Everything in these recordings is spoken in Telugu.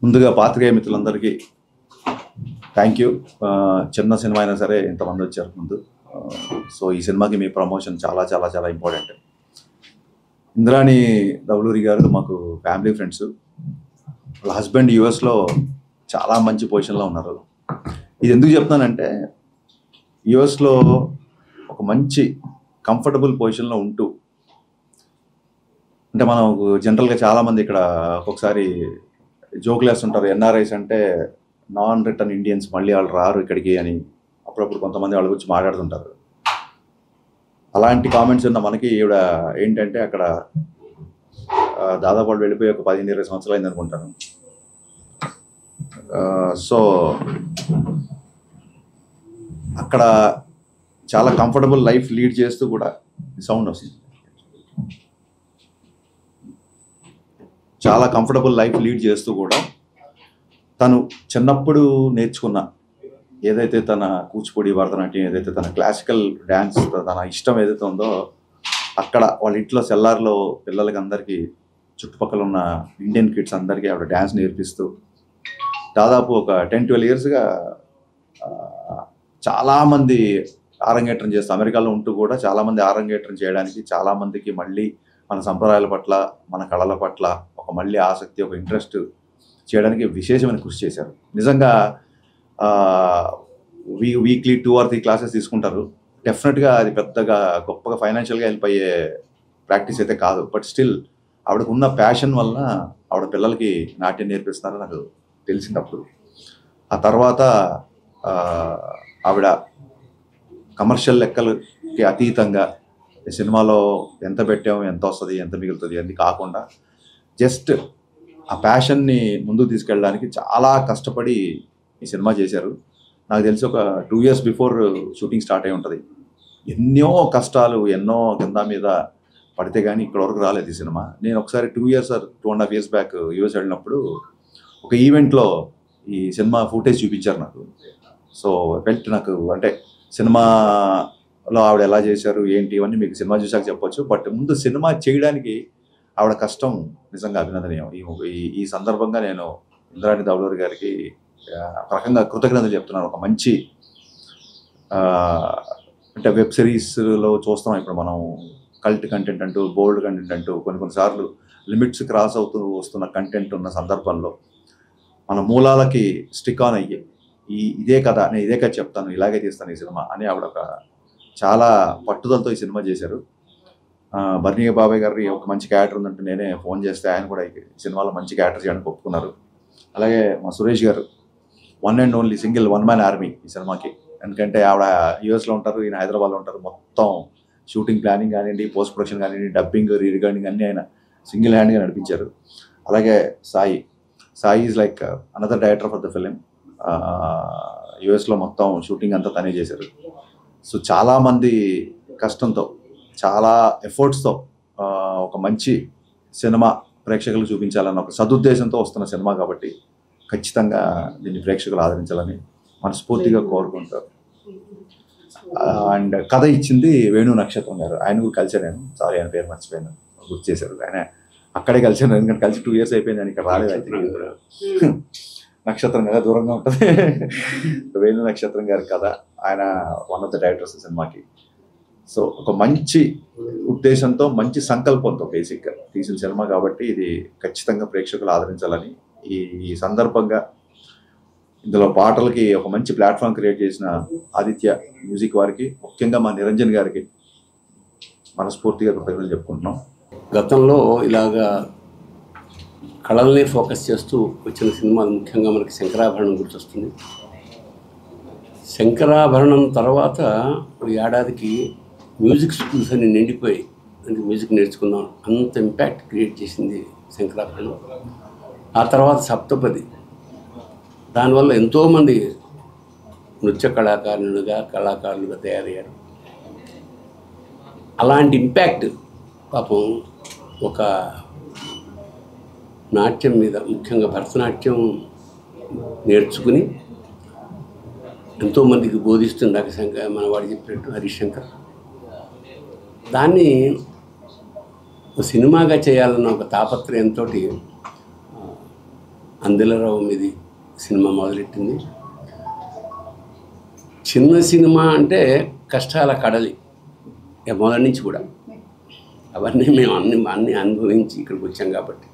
ముందుగా పాత్రికేయ మిత్రులందరికీ థ్యాంక్ యూ. చిన్న సినిమా అయినా సరే ఇంతమంది వచ్చారు ముందు. సో ఈ సినిమాకి మీ ప్రమోషన్ చాలా చాలా చాలా ఇంపార్టెంట్. ఇంద్రాణి దౌలూరి గారు మాకు ఫ్యామిలీ ఫ్రెండ్స్. వాళ్ళ హస్బెండ్ యూఎస్లో చాలా మంచి పొజిషన్లో ఉన్నారు. ఇది ఎందుకు చెప్తున్నానంటే యూఎస్లో ఒక మంచి కంఫర్టబుల్ పొజిషన్లో ఉంటూ, అంటే మనం జనరల్గా చాలామంది ఇక్కడ ఒక్కొక్కసారి జోకులు వేస్తుంటారు, ఎన్ఆర్ఐస్ అంటే నాన్ రిటర్న్ ఇండియన్స్, మళ్ళీ వాళ్ళు రారు ఇక్కడికి అని అప్పుడప్పుడు కొంతమంది వాళ్ళ గురించి మాట్లాడుతుంటారు. అలాంటి కామెంట్స్ ఉన్న మనకి ఈవిడ ఏంటంటే అక్కడ దాదాపు వాళ్ళు వెళ్ళిపోయి ఒక 15-20 సంవత్సరాలు అయింది అనుకుంటాను. సో అక్కడ చాలా కంఫర్టబుల్ లైఫ్ లీడ్ చేస్తూ కూడా సౌండ్ వస్తుంది, చాలా కంఫర్టబుల్ లైఫ్ లీడ్ చేస్తూ కూడా తను చిన్నప్పుడు నేర్చుకున్న ఏదైతే తన కూచిపూడి, భరతనాట్యం, ఏదైతే తన క్లాసికల్ డ్యాన్స్, తన ఇష్టం ఏదైతే ఉందో అక్కడ వాళ్ళ ఇంట్లో సెల్లార్లో పిల్లలకి అందరికీ, చుట్టుపక్కల ఉన్న ఇండియన్ కిడ్స్ అందరికీ ఆవిడ డ్యాన్స్ నేర్పిస్తూ దాదాపు ఒక 10-12 ఇయర్స్గా చాలామంది ఆరంగేట్రం చేస్తూ, అమెరికాలో ఉంటూ కూడా చాలామంది ఆరంగేట్రం చేయడానికి, చాలామందికి మళ్ళీ మన సంప్రదాయాల పట్ల, మన కళల పట్ల ఒక మళ్ళీ ఆసక్తి, ఒక ఇంట్రెస్ట్ చేయడానికి విశేషమైన కృషి చేశారు. నిజంగా వీక్లీ 2 or 3 క్లాసెస్ తీసుకుంటారు. డెఫినెట్గా అది పెద్దగా గొప్పగా ఫైనాన్షియల్గా హెల్ప్ అయ్యే ప్రాక్టీస్ అయితే కాదు. బట్ స్టిల్ ఆవిడకు ఉన్న ప్యాషన్ వలన ఆవిడ పిల్లలకి నాట్యం నేర్పిస్తున్నారని నాకు తెలిసినప్పుడు, ఆ తర్వాత ఆవిడ కమర్షియల్ లెక్కలకి అతీతంగా సినిమాలో ఎంత పెట్టాము, ఎంత వస్తుంది, ఎంత మిగులుతుంది అని కాకుండా జస్ట్ ఆ ప్యాషన్ని ముందుకు తీసుకెళ్ళడానికి చాలా కష్టపడి ఈ సినిమా చేశారు. నాకు తెలిసి ఒక 2 years బిఫోర్ షూటింగ్ స్టార్ట్ అయి ఉంటుంది. ఎన్నో కష్టాలు, ఎన్నో కింద మీద పడితే కానీ ఇక్కడ వరకు రాలేదు ఈ సినిమా. నేను ఒకసారి 2 years or 2.5 years back US వెళ్ళినప్పుడు ఒక ఈవెంట్లో ఈ సినిమా ఫుటేజ్ చూపించారు నాకు. సో ఫెల్ట్ నాకు, అంటే సినిమాలో ఆవిడ ఎలా చేశారు ఏంటి ఇవన్నీ మీకు సినిమా చూసాక చెప్పొచ్చు. బట్ ముందు సినిమా చేయడానికి ఆవిడ కష్టం నిజంగా అభినందనీయం. ఈ సందర్భంగా నేను ఇంద్రాణి దౌలూరి గారికి ఒక రకంగా కృతజ్ఞతలు చెప్తున్నాను. ఒక మంచి అంటే వెబ్ సిరీస్లో చూస్తాం ఇప్పుడు మనం, కల్ట్ కంటెంట్ అంటూ, బోల్డ్ కంటెంట్ అంటూ కొన్నిసార్లు లిమిట్స్ క్రాస్ అవుతూ వస్తున్న కంటెంట్ ఉన్న సందర్భంలో మన మూలాలకి స్టిక్ ఆన్ అయ్యి ఇదే కథ, నేను ఇదే కథ చెప్తాను, ఇలాగే తీస్తాను ఈ సినిమా అని ఆవిడ ఒక చాలా పట్టుదలతో ఈ సినిమా చేశారు. బర్నియా బాబాయ్ గారి ఒక మంచి క్యారెక్టర్ ఉందంటే నేనే ఫోన్ చేస్తే ఆయన కూడా ఈ సినిమాలో మంచి క్యారెక్టర్ చేయడానికి ఒప్పుకున్నారు. అలాగే మా సురేష్ గారు one and only single one man army ఈ సినిమాకి. ఎందుకంటే ఆవిడ యూఎస్లో ఉంటారు, ఈయన హైదరాబాద్లో ఉంటారు. మొత్తం షూటింగ్ ప్లానింగ్ కానివ్వండి, పోస్ట్ ప్రొడక్షన్ కానివ్వండి, డబ్బింగ్, రీరికార్డింగ్ అన్నీ ఆయన సింగిల్ హ్యాండ్గా నడిపించారు. అలాగే Sai is like another director for the film. యూఎస్లో మొత్తం షూటింగ్ అంతా తనే చేశారు. సో చాలామంది కష్టంతో, చాలా ఎఫర్ట్స్తో ఒక మంచి సినిమా ప్రేక్షకులకు చూపించాలన్న ఒక సదుద్దేశంతో వస్తున్న సినిమా కాబట్టి ఖచ్చితంగా దీన్ని ప్రేక్షకులు ఆదరించాలని మనస్ఫూర్తిగా కోరుకుంటారు. అండ్ కథ ఇచ్చింది వేణు నక్షత్రం గారు. ఆయన కూడా కలిసాను నేను, సారీ ఆయన పేరు మర్చిపోయాను, గుర్తు చేశారు. ఆయన అక్కడే కలిసాను, ఎందుకంటే కలిసి 2 years అయిపోయింది. ఆయన ఇక్కడ రాలేదు. అయితే నక్షత్రం కదా దూరంగా ఉంటుంది. వేణు నక్షత్రం గారి కథ, ఆయన వన్ ఆఫ్ ద డైరెక్టర్స్ సినిమాకి. సో ఒక మంచి ఉద్దేశంతో, మంచి సంకల్పంతో బేసిక్గా తీసిన సినిమా కాబట్టి ఇది ఖచ్చితంగా ప్రేక్షకులు ఆదరించాలని ఈ సందర్భంగా ఇందులో పాటలకి ఒక మంచి ప్లాట్ఫామ్ క్రియేట్ చేసిన ఆదిత్య మ్యూజిక్ వారికి, ముఖ్యంగా మా నిరంజన్ గారికి మనస్ఫూర్తిగా కృతజ్ఞతలు చెప్పుకుంటున్నాం. గతంలో ఇలాగా కళల్ని ఫోకస్ చేస్తూ వచ్చిన సినిమాలు ముఖ్యంగా మనకి శంకరాభరణం గుర్తొస్తుంది. శంకరాభరణం తర్వాత ఏడాదికి మ్యూజిక్ స్కూల్స్ అని నిండిపోయి, అంటే మ్యూజిక్ నేర్చుకున్నాం, అంత ఇంపాక్ట్ క్రియేట్ చేసింది శంకరాభరణం. ఆ తర్వాత సప్తపది, దానివల్ల ఎంతోమంది నృత్య కళాకారులుగా తయారయ్యారు. అలాంటి ఇంపాక్ట్ పాపం ఒక నాట్యం మీద, ముఖ్యంగా భరతనాట్యం నేర్చుకుని ఎంతోమందికి బోధిస్తుండగా మన వాడు చెప్పినట్టు హరిశంకర్, దాన్ని సినిమాగా చేయాలన్న ఒక తాపత్రయంతో అందెలరావు మీది సినిమా మొదలెట్టింది. చిన్న సినిమా అంటే కష్టాల కడలి మొదటి నుంచి కూడా. అవన్నీ మేము అన్ని అనుభవించి ఇక్కడికి వచ్చాం కాబట్టి.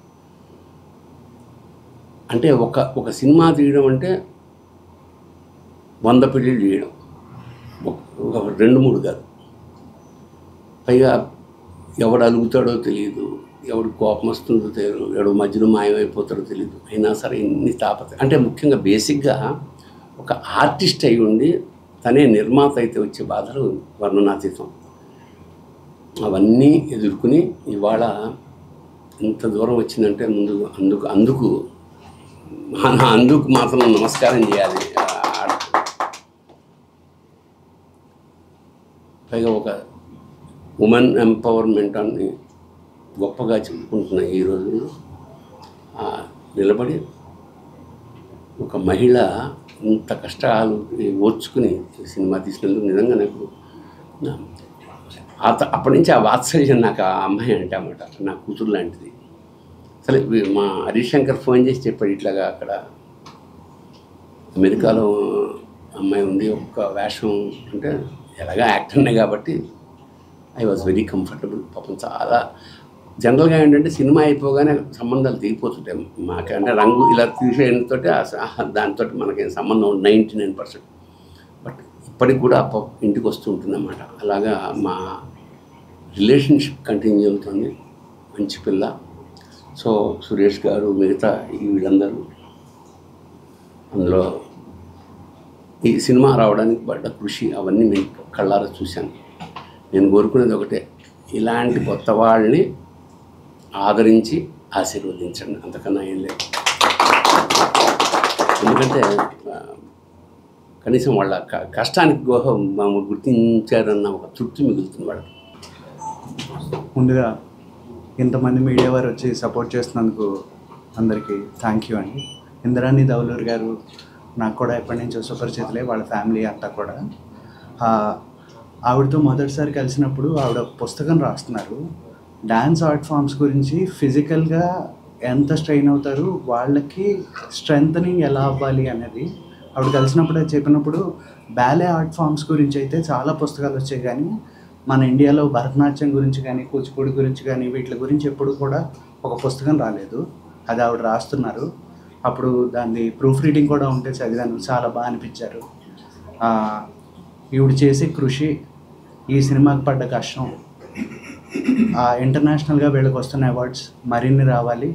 అంటే ఒక సినిమా తీయడం అంటే 100 పెళ్ళిళ్ళు చేయడం, ఒక 2-3 కాదు. పైగా ఎవడు అలుగుతాడో తెలియదు, ఎవడు కోపం వస్తుందో తెలియదు, ఎవడు మధ్యలో మాయమైపోతాడో తెలియదు. అయినా సరే ఇన్ని అంటే ముఖ్యంగా బేసిక్గా ఒక ఆర్టిస్ట్ అయి ఉండి తనే నిర్మాత అయితే వచ్చే బాధలు వర్ణనాతీతం. అవన్నీ ఎదుర్కొని ఇవాళ ఇంత దూరం వచ్చిందంటే అందుకు మాత్రం నమస్కారం చేయాలి. పైగా ఒక ఉమెన్ ఎంపవర్మెంట్ అని గొప్పగా చెప్పుకుంటున్న ఈ రోజుల్లో నిలబడి ఒక మహిళ ఇంత కష్టాలు ఓర్చుకుని సినిమా తీసినందుకు నిజంగా నాకు అప్పటి నుంచి ఆ వాత్సల్యం నాకు ఆ అమ్మాయి అంటే అన్నమాట, నా కూతురు లాంటిది. అసలు మా హరీష్ శంకర్ ఫోన్ చేసి చెప్పాడు, ఇట్లాగా అక్కడ అమెరికాలో అమ్మాయి ఉంది, ఒక్క వేషం అంటే ఎలాగా యాక్టర్నే కాబట్టి ఐ వాజ్ వెరీ కంఫర్టబుల్. పాపం చాలా జనరల్గా ఏంటంటే సినిమా అయిపోగానే సంబంధాలు దిగిపోతుంటాయి మాకంటే రంగు ఇలా తీసేయడంతో దాంతో మనకేం సంబంధం 99%. బట్ ఇప్పటికి కూడా ఇంటికి వస్తూ ఉంటుంది అన్నమాట. అలాగా మా రిలేషన్షిప్ కంటిన్యూ అవుతుంది. మంచి పిల్ల. సో సురేష్ గారు మిగతా వీళ్ళందరూ అందులో ఈ సినిమా రావడానికి పడ్డ కృషి అవన్నీ నేను కళ్ళారా చూశాను. నేను కోరుకునేది ఒకటే, ఇలాంటి కొత్త వాళ్ళని ఆదరించి ఆశీర్వదించండి, అంతకన్నా ఏం లేదు. ఎందుకంటే కనీసం వాళ్ళ కష్టానికి గుర్తించారన్న ఒక తృప్తి మిగులుతుంది వాళ్ళకి. ముందుగా ఇంతమంది మీడియా వారు వచ్చి సపోర్ట్ చేస్తున్నందుకు అందరికీ థ్యాంక్ యూ అండి. ఇంద్రాణి దౌలూర్ గారు నాకు కూడా ఎప్పటి నుంచో సుపరిచితులే, వాళ్ళ ఫ్యామిలీ అంతా కూడా. ఆవిడతో మొదటిసారి కలిసినప్పుడు ఆవిడ పుస్తకం రాస్తున్నారు, డ్యాన్స్ ఆర్ట్ ఫామ్స్ గురించి. ఫిజికల్గా ఎంత స్ట్రెయిన్ అవుతారు, వాళ్ళకి స్ట్రెంథనింగ్ ఎలా అవ్వాలి అనేది ఆవిడ కలిసినప్పుడు చెప్పినప్పుడు. బ్యాలే ఆర్ట్ ఫామ్స్ గురించి అయితే చాలా పుస్తకాలు వచ్చాయి, కానీ మన ఇండియాలో భరతనాట్యం గురించి కానీ కూచిపూడి గురించి కానీ వీటి గురించి ఎప్పుడు కూడా ఒక పుస్తకం రాలేదు. అది ఆవిడ రాస్తున్నారు. అప్పుడు దాన్ని ప్రూఫ్ రీడింగ్ కూడా ఉంటే చదివాను, చాలా బాగా అనిపించారు. ఈవిడ చేసే కృషి, ఈ సినిమాకి పడ్డ కష్టం, ఇంటర్నేషనల్గా వీళ్ళకి వస్తున్న అవార్డ్స్ మరిన్ని రావాలి,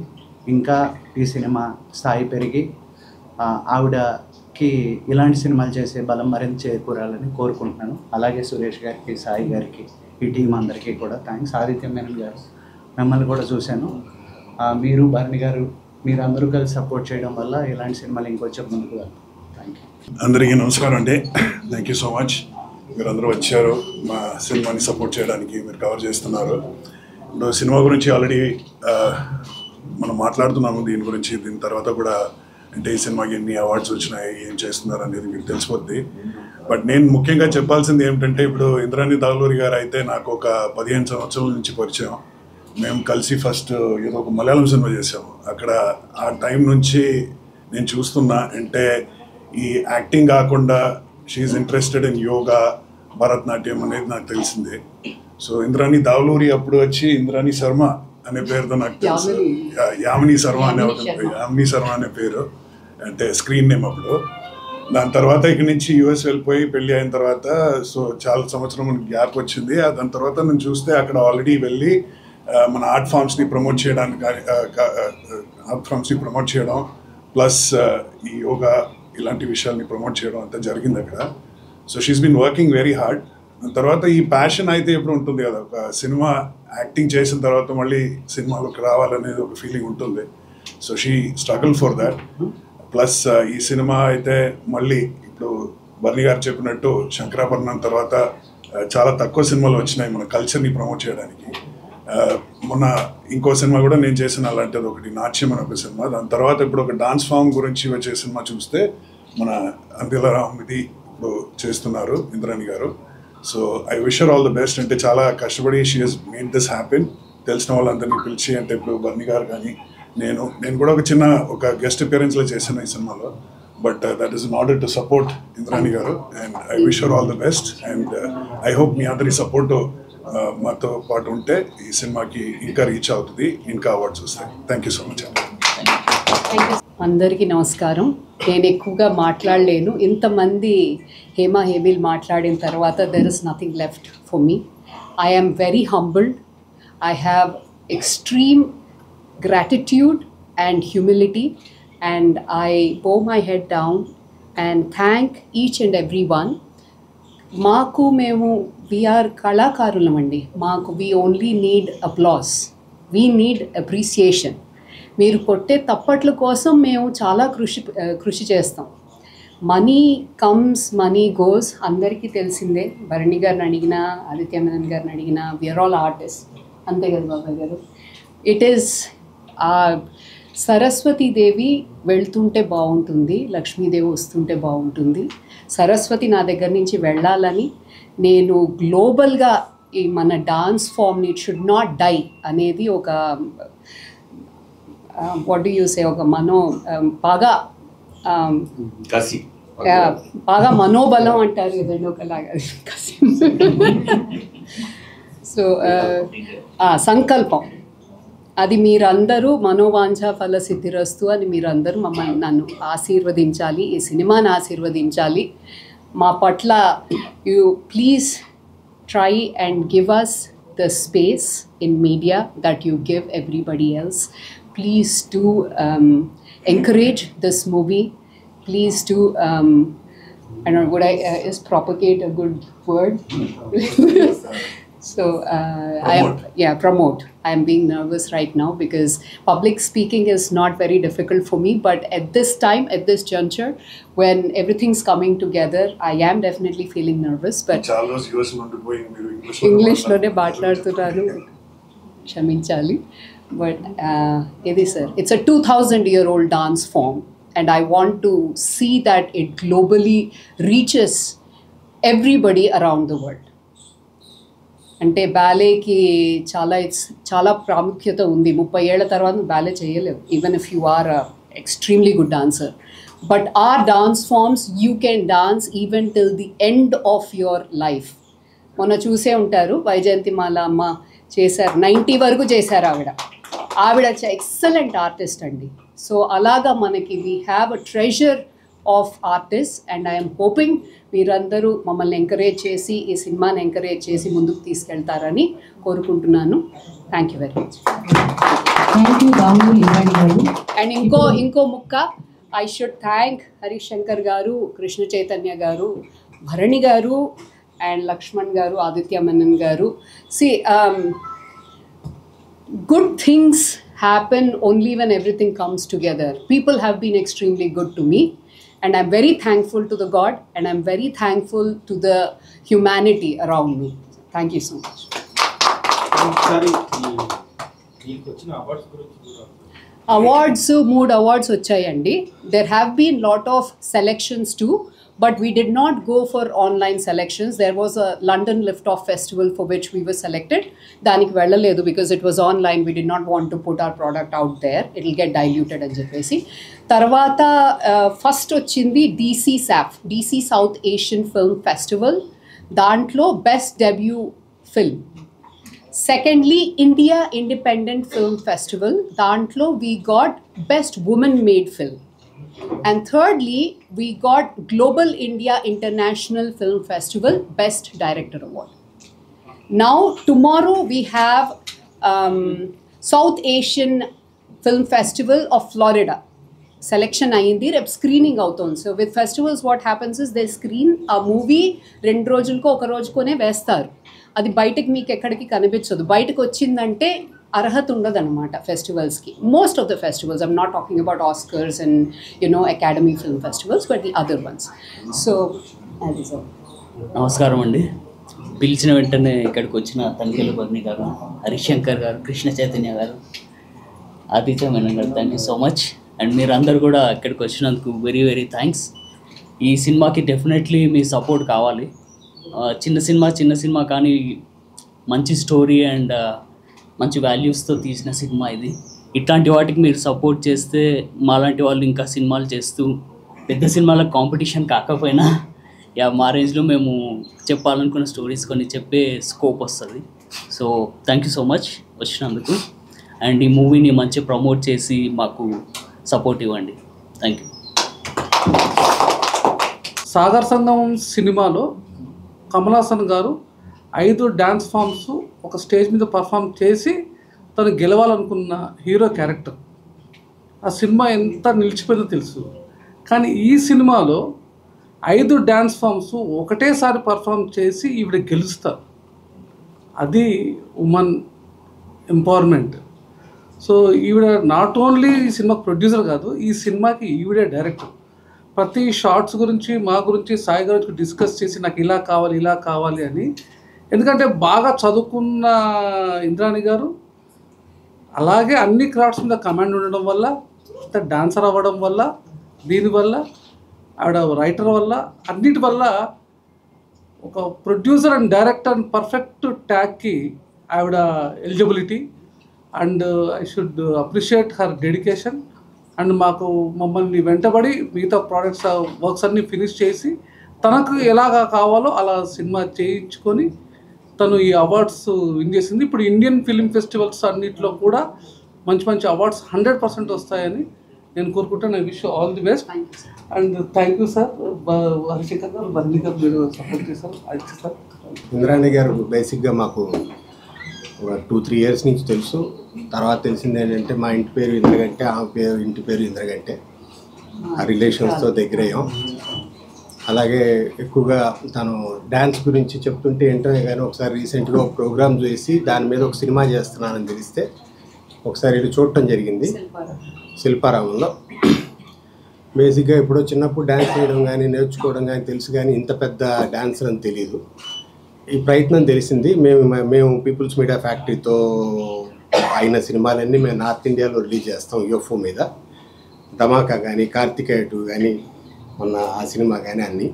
ఇంకా ఈ సినిమా స్థాయి పెరిగి ఆవిడకి ఇలాంటి సినిమాలు చేసే బలం మరింత చేకూరాలని కోరుకుంటున్నాను. అలాగే సురేష్ గారికి, సాయి గారికి, ఈ టీం అందరికీ కూడా థ్యాంక్స్. ఆదిత్య మేనన్ గారు, మిమ్మల్ని కూడా చూశాను. మీరు, భరణి గారు, మీరు అందరూ కలిసి సపోర్ట్ చేయడం వల్ల ఇలాంటి సినిమాలు ఇంకొంచెం ముందుకు వెళ్తాం. Thank you. అందరికీ నమస్కారం అండి. Thank you so much. మీరందరూ వచ్చారు మా సినిమాని సపోర్ట్ చేయడానికి, మీరు కవర్ చేస్తున్నారు. ఇప్పుడు సినిమా గురించి ఆల్రెడీ మనం మాట్లాడుతున్నాము, దీని గురించి. దీని తర్వాత కూడా అంటే ఈ సినిమాకి ఎన్ని అవార్డ్స్ వచ్చినాయి, ఏం చేస్తున్నారు అనేది మీకు తెలిసిపోద్ది. బట్ నేను ముఖ్యంగా చెప్పాల్సింది ఏమిటంటే, ఇప్పుడు ఇంద్రాణి దౌలూరి గారు అయితే నాకు ఒక 15 సంవత్సరాల నుంచి పరిచయం. మేము కలిసి ఫస్ట్ ఏదో ఒక మలయాళం సినిమా చేసాము. అక్కడ ఆ టైం నుంచి నేను చూస్తున్నా, అంటే ఈ యాక్టింగ్ కాకుండా she's interested in yoga, Bharatanatyam అనేది నాకు తెలిసిందే. సో ఇంద్రాణి దౌలూరి అప్పుడు వచ్చి ఇంద్రాణి శర్మ అనే పేరుతో నాకు తెలుసు. యామిని శర్మ అనే పేరు, అంటే స్క్రీన్ నేమ్ అప్పుడు. దాని తర్వాత ఇక్కడి నుంచి యూఎస్ వెళ్ళిపోయి పెళ్ళి అయిన తర్వాత సో చాలా సంవత్సరం మనకి గ్యాప్ వచ్చింది. దాని తర్వాత నేను చూస్తే అక్కడ ఆల్రెడీ వెళ్ళి మన ఆర్ట్ ఫామ్స్ని ప్రమోట్ చేయడం ప్లస్ ఈ యోగా ఇలాంటి విషయాల్ని ప్రమోట్ చేయడం అంతా జరిగింది అక్కడ. So she's been working very hard. దాని తర్వాత ఈ ప్యాషన్ అయితే ఎప్పుడు ఉంటుంది కదా, ఒక సినిమా యాక్టింగ్ చేసిన తర్వాత మళ్ళీ సినిమాలోకి రావాలనేది ఒక ఫీలింగ్ ఉంటుంది. So she struggle for that. Plus ఈ సినిమా అయితే మళ్ళీ ఇప్పుడు బర్ని గారు చెప్పినట్టు శంకరాభరణం తర్వాత చాలా తక్కువ సినిమాలు వచ్చినాయి మన కల్చర్ని ప్రమోట్ చేయడానికి. మొన్న ఇంకో సినిమా కూడా నేను చేసిన అలాంటిది ఒకటి, నాట్యం అనే ఒక సినిమా. దాని తర్వాత ఇప్పుడు ఒక డాన్స్ ఫామ్ గురించి వచ్చే సినిమా చూస్తే మన అందెలరావు ఇది ఇప్పుడు చేస్తున్నారు ఇంద్రాణి గారు. So I wish her all the best. అంటే చాలా కష్టపడి she has made this happen. తెలిసిన వాళ్ళందరినీ పిలిచి, అంటే ఇప్పుడు బర్ని గారు కానీ నేను కూడా ఒక గెస్ట్ అపియరెన్స్లో చేశాను ఈ సినిమాలో. But that is in order to support Indrani garu, and I wish her all the best. And I hope మీ అందరి సపోర్ట్ మాతో పాటు ఉంటే ఈ సినిమాకి ఇంకా రీచ్ అవుతుంది, ఇంకా అవార్డ్స్ వస్తాయి. Thank you so much. అందరికీ నమస్కారం. నేను ఎక్కువగా మాట్లాడలేను. ఇంతమంది హేమీల్ మాట్లాడిన తర్వాత there is nothing left for me. I am very humbled. I have extreme gratitude and humility, and I bow my head down and thank each and every one. Maaku memu we are kalakarulamandi. Maaku we only need applause. We need appreciation. మీరు కొట్టే తప్పట్ల కోసం మేము చాలా కృషి చేస్తాం. మనీ కమ్స్, మనీ గోస్, అందరికీ తెలిసిందే. భరణి గారిని అడిగినా, ఆదిత్య మేనన్ గారిని అడిగినా, వీఆర్ ఆల్ ఆర్టిస్ట్. అంతే కదా బాబాయ్ గారు? ఇట్ ఈస్ సరస్వతీదేవి వెళ్తుంటే బాగుంటుంది, లక్ష్మీదేవి వస్తుంటే బాగుంటుంది. సరస్వతి నా దగ్గర నుంచి వెళ్ళాలని నేను గ్లోబల్గా ఈ మన డాన్స్ ఫామ్ని ఇట్ షుడ్ నాట్ డై అనేది ఒక వాట్ డు యూ సే, ఒక బాగా మనోబలం అంటారు కదండి, ఒకలాగా సో సంకల్పం అది మీరందరూ మనోవాంఛ ఫల సిద్ధిరస్తు అని మీరందరూ నన్ను ఆశీర్వదించాలి, ఈ సినిమాని ఆశీర్వదించాలి. మా పట్ల you please try and give us the space in media that you give everybody else. Please do encourage this movie. Please do, I don't know, is propagate a good word? So, promote. I am being nervous right now because public speaking is not very difficult for me. But at this time, at this juncture, when everything's coming together, I am definitely feeling nervous. But English lo ne maatladutunnaru. Kshaminchali. But it's a 2000-year-old dance form, and I want to see that it globally reaches everybody around the world. అంటే బ్యాలేకి చాలా ప్రాముఖ్యత ఉంది. 30 ఏళ్ల తర్వాత బ్యాలే చేయలేవు, even if you are extremely good dancer. But our dance forms you can dance even till the end of your life. మొన్న చూసే ఉంటారు, వైజయంతిమాల అమ్మ చేశారు, 90 వరకు చేశారు ఆవిడ ఎక్సలెంట్ ఆర్టిస్ట్ అండి. సో అలాగా మనకి we have a treasure of artist, and I'm hoping మీరందరూ మమ్మల్ని ఎంకరేజ్ చేసి ఈ సినిమాని ఎంకరేజ్ చేసి ముందుకు తీసుకెళ్తారని కోరుకుంటున్నాను. Thank you very much. And ఇంకో ముక్క, I should thank Harish Shankar గారు, కృష్ణ చైతన్య గారు, భరణి గారు, అండ్ లక్ష్మణ్ గారు, ఆదిత్య మేనన్ గారు. Good things happen only when everything comes together. People have been extremely good to me, and I'm very thankful to the God, and I'm very thankful to the humanity around me. Thank you so much. Awards, 3 awards vachayandi. There have been lot of selections too, but we did not go for online selections. There was a London Liftoff Festival for which we were selected. Daniki vellaledu because it was online. We did not want to put our product out there. It will get diluted అని చెప్పేసి. తర్వాత ఫస్ట్ వచ్చింది DC South Asian Film Festival. దాంట్లో best debut film. Secondly, India Independent Film Festival. దాంట్లో we got best woman made film. And thirdly, we got Global India International Film Festival Best Director Award. Now, tomorrow we have South Asian Film Festival of Florida. Selection ayindi, rep screening avutundi. So with festivals what happens is they screen a movie 2 రోజులకు ఒక రోజుకోనే వేస్తారు. అది బయటకి మీకు ఎక్కడికి కనిపించదు. బయటకు వచ్చిందంటే అర్హత ఉండదన్నమాట ఫెస్టివల్స్కి. Most of the festivals, I'm not talking about Oscars and academy film festivals, but the other ones. So అది సార్. నమస్కారం అండి. పిలిచిన వెంటనే ఇక్కడికి వచ్చిన తంగేలు భరణి గారు, హరిశంకర్ గారు, కృష్ణ చైతన్య గారు, ఆదిత్య మేనన్ గారు, thank you so much. And మీరందరూ కూడా ఇక్కడికి వచ్చినందుకు వెరీ వెరీ థ్యాంక్స్. ఈ సినిమాకి డెఫినెట్లీ మీ సపోర్ట్ కావాలి. చిన్న సినిమా కానీ మంచి స్టోరీ అండ్ మంచి వాల్యూస్తో తీసిన సినిమా ఇది. ఇట్లాంటి వాటికి మీరు సపోర్ట్ చేస్తే మాలాంటి వాళ్ళు ఇంకా సినిమాలు చేస్తూ పెద్ద సినిమాలకు కాంపిటీషన్ కాకపోయినా మా రేంజ్లో మేము చెప్పాలనుకున్న స్టోరీస్ కొన్ని చెప్పే స్కోప్ వస్తుంది. So thank you so much వచ్చినందుకు, అండ్ ఈ మూవీని మంచిగా ప్రమోట్ చేసి మాకు సపోర్ట్ ఇవ్వండి. Thank you. సాగర్ సంగమం సినిమాలో కమల్ హాసన్ గారు 5 డ్యాన్స్ ఫామ్స్ ఒక స్టేజ్ మీద పర్ఫామ్ చేసి తను గెలవాలనుకున్న హీరో క్యారెక్టర్. ఆ సినిమా ఎంత నిలిచిపోయిందో తెలుసు. కానీ ఈ సినిమాలో 5 డ్యాన్స్ ఫామ్స్ ఒకటేసారి పర్ఫామ్ చేసి ఈవిడ గెలుస్తారు. అది ఉమెన్ ఎంపవర్మెంట్. సో ఈవిడ నాట్ ఓన్లీ ఈ సినిమా ప్రొడ్యూసర్ కాదు, ఈ సినిమాకి ఈవిడే డైరెక్టర్. ప్రతి షార్ట్స్ గురించి మా గురించి సాయి గురించి డిస్కస్ చేసి నాకు ఇలా కావాలి అని. ఎందుకంటే బాగా చదువుకున్న ఇంద్రాణి గారు అలాగే అన్ని క్రాఫ్ట్స్ మీద కమాండ్ ఉండడం వల్ల, డాన్సర్ అవ్వడం వల్ల, దీనివల్ల ఆవిడ రైటర్ వల్ల, అన్నిటి వల్ల ఒక producer and director and perfect ట్యాగ్కి ఆవిడ eligibility. And I should appreciate her dedication. And మమ్మల్ని వెంటబడి మిగతా ప్రోడక్ట్స్ వర్క్స్ అన్నీ ఫినిష్ చేసి తనకు ఎలాగా కావాలో అలా సినిమా చేయించుకొని తను ఈ అవార్డ్స్ విన్ చేసింది. ఇప్పుడు ఇండియన్ ఫిల్మ్ ఫెస్టివల్స్ అన్నింటిలో కూడా మంచి అవార్డ్స్ 100% వస్తాయని నేను కోరుకుంటాను. I wish all the best. And thank you sir. Harishankar గారు, బర్నీ గారు మీరు సపోర్ట్ చేశారు. అది సార్ ఇంద్రాణి గారు బేసిక్గా మాకు ఒక 2-3 ఇయర్స్ నుంచి తెలుసు. తర్వాత తెలిసింది ఏంటంటే మా ఇంటి పేరు ఇంద్రగంటే, ఆమె ఇంటి పేరు ఇంద్రగంటే. ఆ రిలేషన్స్తో దగ్గరయ్యాం. అలాగే ఎక్కువగా తను డ్యాన్స్ గురించి చెప్తుంటే ఏంటో కానీ ఒకసారి రీసెంట్గా ఒక ప్రోగ్రామ్ చేసి దాని మీద ఒక సినిమా చేస్తున్నానని తెలిస్తే ఒకసారి ఇది చూడటం జరిగింది శిల్పారామంలో. బేసిక్గా ఇప్పుడు చిన్నప్పుడు డ్యాన్స్ చేయడం కానీ నేర్చుకోవడం కానీ తెలుసు, కానీ ఇంత పెద్ద డ్యాన్సర్ అని తెలియదు. ఈ ప్రయత్నం తెలిసింది. మేము పీపుల్స్ మీడియా ఫ్యాక్టరీతో అయిన సినిమాలన్నీ మేము నార్త్ ఇండియాలో రిలీజ్ చేస్తాం. యూఎఫ్ఓ మీద ధమాకా కానీ, కార్తికేయ 2 కానీ, మొన్న ఆ సినిమా కానీ అన్నీ,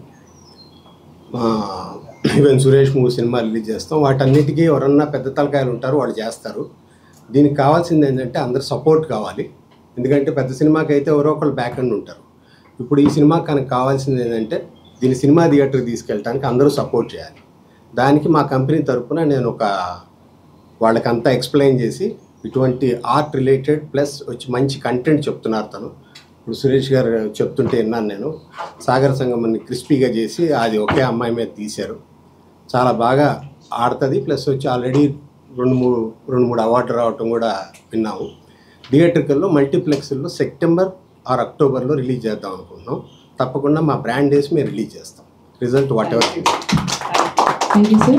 even Suresh movie cinema release చేస్తాం. వాటన్నిటికీ ఎవరన్నా పెద్ద తలకాయలు ఉంటారు, వాళ్ళు చేస్తారు. దీనికి కావాల్సింది ఏంటంటే అందరు సపోర్ట్ కావాలి. ఎందుకంటే పెద్ద సినిమాకి అయితే ఎవరో ఒకళ్ళు బ్యాక్ ఎండ్ ఉంటారు. ఇప్పుడు ఈ సినిమాకి కనుక కావాల్సింది ఏంటంటే దీని సినిమా థియేటర్కి తీసుకెళ్ళడానికి అందరూ సపోర్ట్ చేయాలి. దానికి మా కంపెనీ తరఫున నేను వాళ్ళకంతా ఎక్స్ప్లెయిన్ చేసి ఇటువంటి ఆర్ట్ రిలేటెడ్ ప్లస్ వచ్చి మంచి కంటెంట్ చెప్తున్నారు తను. ఇప్పుడు సురేష్ గారు చెప్తుంటే విన్నాను నేను. సాగర్ సంగమని క్రిస్పీగా చేసి అది ఒకే అమ్మాయి మీద తీశారు. చాలా బాగా ఆడుతుంది. ప్లస్ వచ్చి ఆల్రెడీ 2-3 అవార్డు రావటం కూడా విన్నాము. థియేటర్కల్లో మల్టీప్లెక్స్లో సెప్టెంబర్ ఆర్ అక్టోబర్లో రిలీజ్ చేద్దాం అనుకుంటున్నాం. తప్పకుండా మా బ్రాండ్ వేసి మేము రిలీజ్ చేస్తాం. Result what ever. Thank you, sir.